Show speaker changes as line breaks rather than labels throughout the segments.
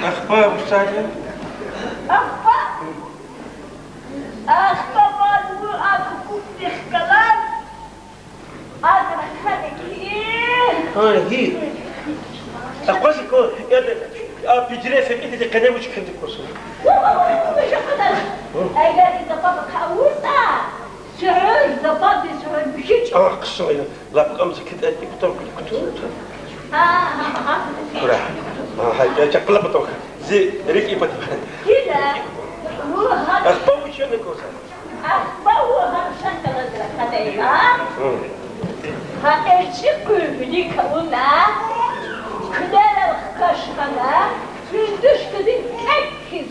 أخبار مستعجل؟
أخبار؟ أخبار وأخبار الكلام أدرك هذا
هي أقولك يا بيجري في إيدي القناة وش كنت كوسو
مش قدر أيضا إذا بابك حاولنا سعود ضبط سعود بشيء
قصة هنا لا بقى مسكت أجيب توك كتور كره هاي جاكلا بتوك زي ريكي بتوك
كده هو هذا
أخبار وش أنا كوسا
أخبار هذا شكل هذا ها إيشكوا بدي كونا كده كشفنا فيندش كده كيف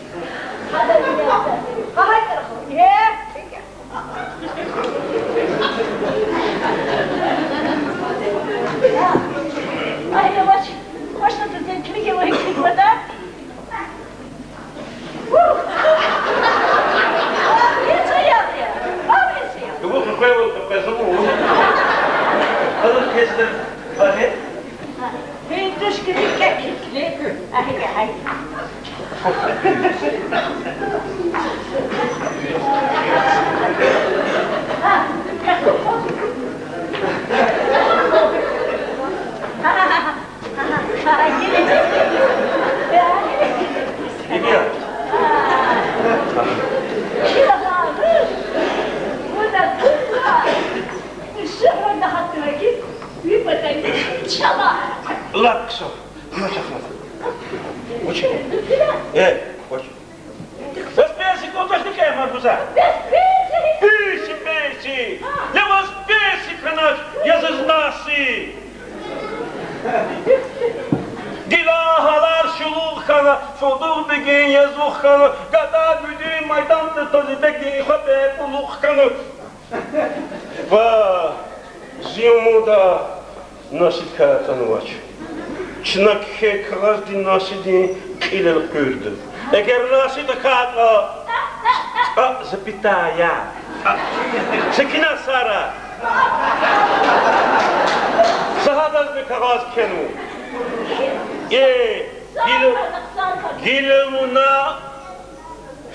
هذا اللي هاي ترى يا أيوة واش تتكلمي وهيك كده فيندش كده كيف هاي
لا قصة ما شافنا وش إيه وش بس بيسي كنت أشتكي يا مرفوزة بيسي لما بيسي كانت يزز ناسي Dilahalar şuluk kana, soduğu begin yazuk kana, kadar müdüğün maydanlı tozu begin haber buluk kana. Va, ziyumuda nasip kağıtanı var. Çınak kağıt din nasidi ilel kürdü. Eğer nasidi kağıtla, zapitaya, sekina sara. Sahadaz bir kağıt kenu. Гилевуна,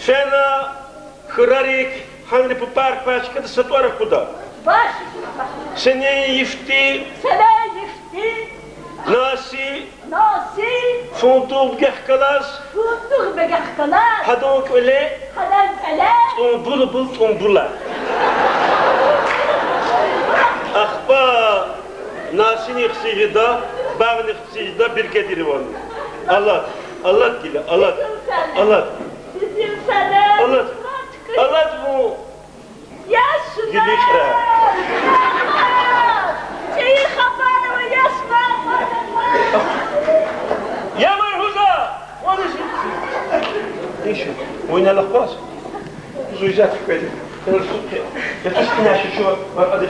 Шена, Храрик, Ханри Пупарк, Пачка, Сатуара куда? Сене Ефти, Наси, Фунтук Гехкалас, Хадонк Оле, Тумбула Бул Тумбула. Ахба Nasi'nin hırsızda, bağının hırsızda bir kediri var. Allah gile, Allah.
Sizin sana.
Allah bu.
Yaşma.
Gidişre.
Şeyi kafanı ve yaşma.
Ya Merhuza! O ne şey? Ne şey? Oynayalım bas. Zuyacak böyle. Yatışkın yaşı şu var. Hadi.